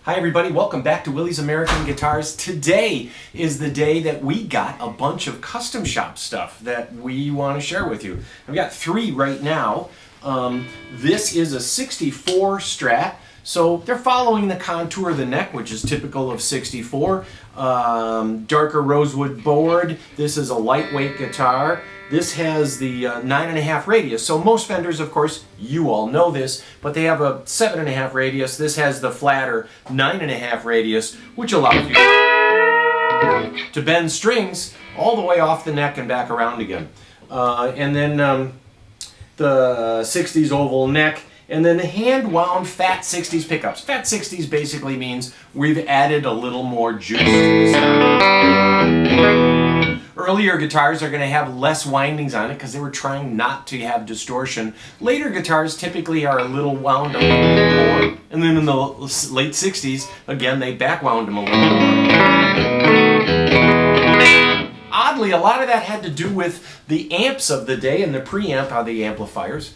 Hi everybody, welcome back to Willie's American Guitars. Today is the day that we got a bunch of custom shop stuff that we want to share with you. I've got three right now. This is a 64 Strat, so they're following the contour of the neck, which is typical of 64. Darker rosewood board. This is a lightweight guitar. This has the 9.5 radius. So most Fenders, of course, you all know this, but they have a 7.5 radius. This has the flatter 9.5 radius, which allows you to bend strings all the way off the neck and back around again. And then the 60s oval neck, and then the hand-wound fat 60s pickups. Fat 60s basically means we've added a little more juice to the sound. Earlier guitars are going to have less windings on it because they were trying not to have distortion. Later guitars typically are a little wound a little bit more. And then in the late 60s, again, they back wound them a little more. Oddly, a lot of that had to do with the amps of the day and the preamp of the amplifiers.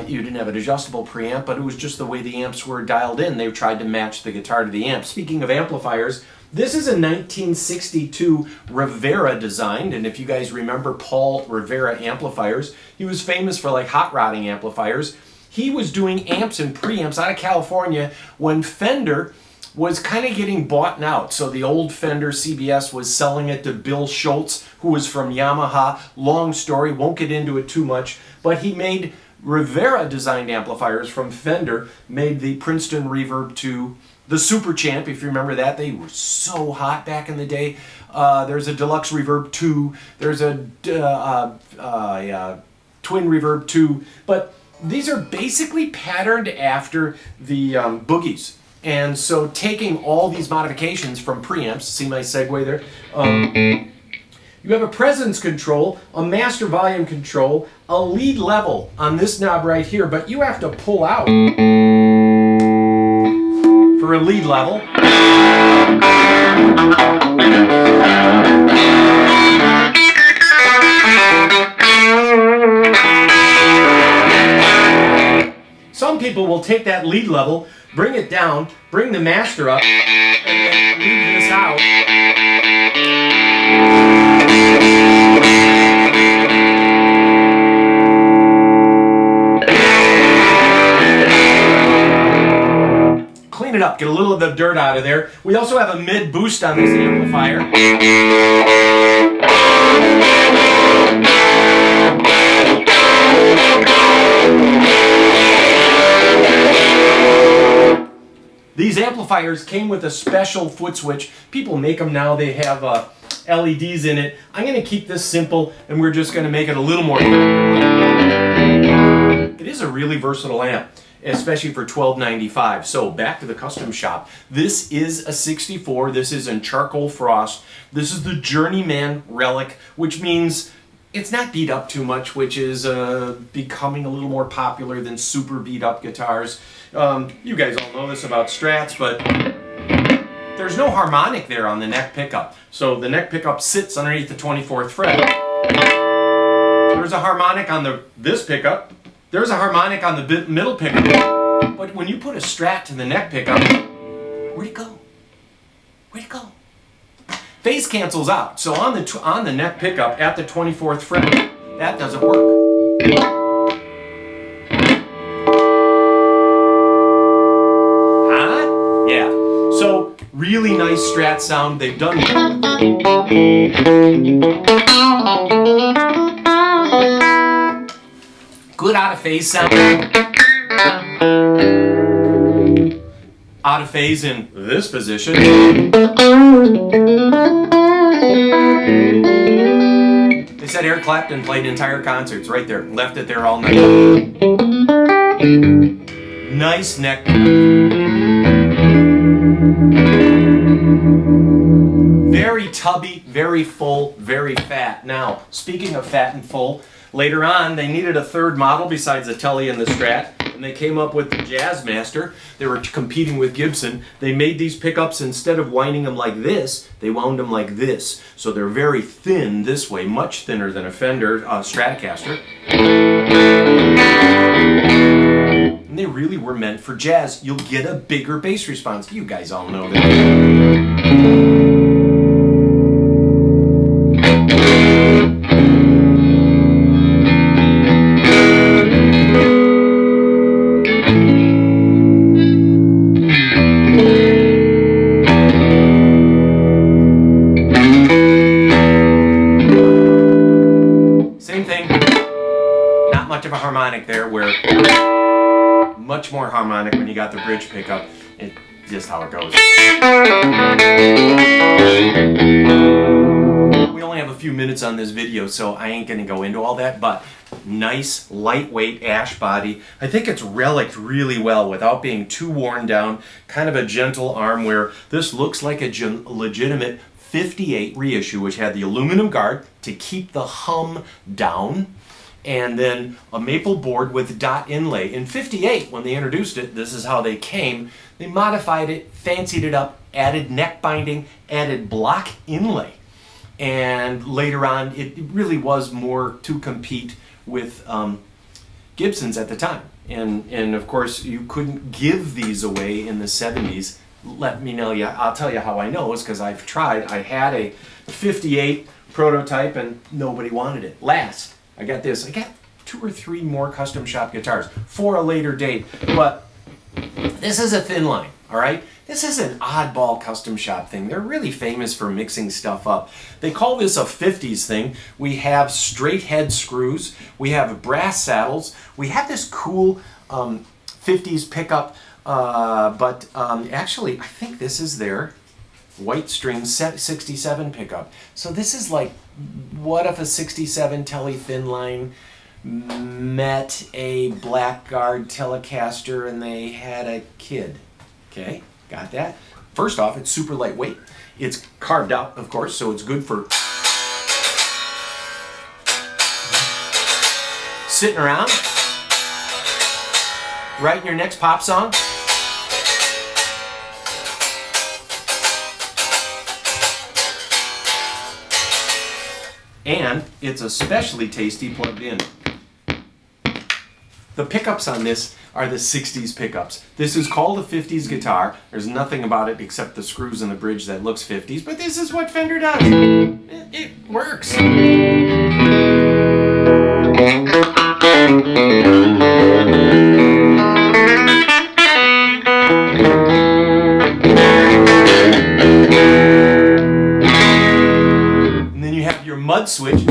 You didn't have an adjustable preamp, but it was just the way the amps were dialed in. They tried to match the guitar to the amp. Speaking of amplifiers, this is a 1962 Rivera designed, and if you guys remember Paul Rivera amplifiers, he was famous for like hot rodding amplifiers. He was doing amps and preamps out of California when Fender was kind of getting bought out. So the old Fender CBS was selling it to Bill Schultz, who was from Yamaha. Long story, won't get into it too much, but he made Rivera designed amplifiers from Fender, made the Princeton Reverb II, the Super Champ, if you remember that. They were so hot back in the day. There's a Deluxe Reverb II, there's a Twin Reverb II, but these are basically patterned after the Boogies. And so taking all these modifications from preamps, see my segue there? You have a presence control, a master volume control, a lead level on this knob right here, but you have to pull out for a lead level. Some people will take that lead level, bring it down, bring the master up, and then leave this out. Clean it up, get a little of the dirt out of there. We also have a mid boost on this amplifier. These amplifiers came with a special foot switch. People make them now, they have LEDs in it. I'm going to keep this simple and we're just going to make it a little more. It is a really versatile amp, especially for $12.95. So back to the custom shop. This is a 64. This is in charcoal frost. This is the Journeyman Relic, which means it's not beat up too much, which is becoming a little more popular than super beat up guitars. You guys all know this about Strats, but there's no harmonic there on the neck pickup. So the neck pickup sits underneath the 24th fret. There's a harmonic on this pickup. There's a harmonic on the middle pickup. But when you put a Strat to the neck pickup, where'd it go? Where'd it go? Phase cancels out. So on the neck pickup at the 24th fret, that doesn't work. So, really nice Strat sound. They've done good out of phase sound. Out of phase in this position. They said Eric Clapton played entire concerts right there. Left it there all night. Nice neck. Very tubby, very full, very fat. Now, speaking of fat and full, later on they needed a third model besides the Telly and the Strat, and they came up with the Jazzmaster. They were competing with Gibson. They made these pickups, instead of winding them like this, they wound them like this. So they're very thin this way, much thinner than a Fender Stratocaster. And they really were meant for jazz. You'll get a bigger bass response. You guys all know that. Same thing, not much of a harmonic there, where much more harmonic when you got the bridge pickup. It's just how it goes. We only have a few minutes on this video, so I ain't gonna go into all that, but nice, lightweight ash body. I think it's reliced really well without being too worn down, kind of a gentle arm where this looks like a legitimate 58 reissue, which had the aluminum guard to keep the hum down, and then a maple board with dot inlay. In 58, when they introduced it, this is how they came. They modified it, fancied it up, added neck binding, added block inlay. And later on, it really was more to compete with Gibsons at the time. And of course, you couldn't give these away in the 70s. Let me know, I'll tell you how I know is because I've tried. I had a 58 prototype and nobody wanted it. Last, I got 2 or 3 more custom shop guitars for a later date, but this is a thin line, all right? This is an oddball custom shop thing. They're really famous for mixing stuff up. They call this a 50s thing. We have straight head screws. We have brass saddles. We have this cool 50s pickup. Actually, I think this is their white string 67 pickup. So this is like, what if a 67 Tele thin line met a Blackguard Telecaster and they had a kid? Okay, got that? First off, it's super lightweight. It's carved out, of course, so it's good for sitting around, writing your next pop song. And it's especially tasty plugged in. The pickups on this are the 60s pickups. This is called a 50s guitar. There's nothing about it except the screws and the bridge that looks 50s, but this is what Fender does. It works. Mud switch.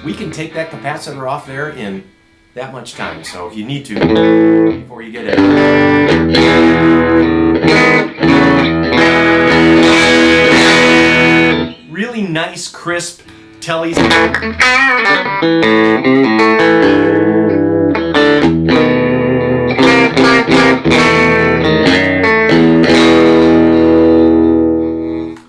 We can take that capacitor off there in that much time, so if you need to, before you get it. Really nice, crisp Teles.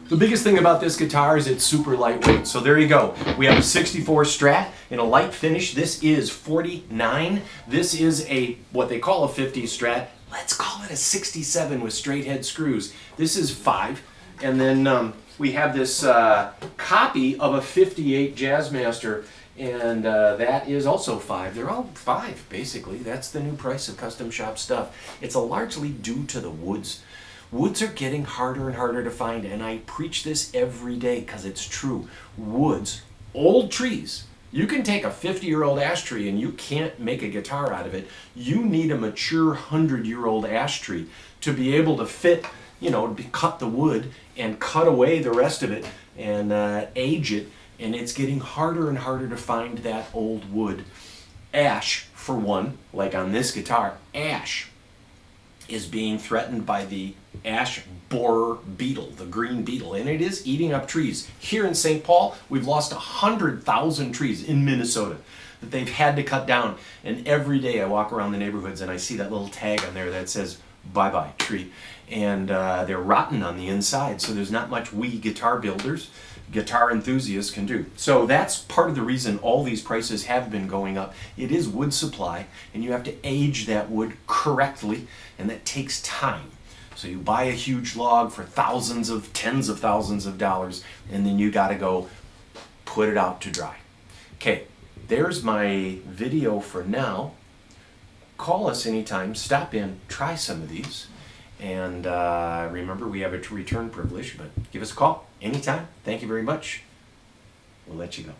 The biggest thing about this guitar is it's super lightweight. So there you go. We have a 64 Strat in a light finish. This is 49. This is what they call a 50 Strat. Let's call it a 67 with straight head screws. This is 5. And then we have this copy of a 58 Jazzmaster, and that is also 5. They're all 5, basically. That's the new price of custom shop stuff. It's largely due to the woods. Woods are getting harder and harder to find, and I preach this every day because it's true. Woods, old trees. You can take a 50-year-old ash tree and you can't make a guitar out of it. You need a mature 100-year-old ash tree to be able to fit, cut the wood and cut away the rest of it and age it. And it's getting harder and harder to find that old wood. Ash, for one, like on this guitar, ash is being threatened by the ash borer beetle, the green beetle, and it is eating up trees. Here in St. Paul, we've lost 100,000 trees in Minnesota that they've had to cut down. And every day I walk around the neighborhoods and I see that little tag on there that says, "Bye-bye, tree." And they're rotten on the inside, so there's not much we guitar builders, guitar enthusiasts can do. So that's part of the reason all these prices have been going up. It is wood supply, and you have to age that wood correctly, and that takes time. So you buy a huge log for tens of thousands of dollars, and then you gotta go put it out to dry. Okay, there's my video for now. Call us anytime, stop in, try some of these, and remember we have a return privilege, but give us a call anytime. Thank you very much. We'll let you go.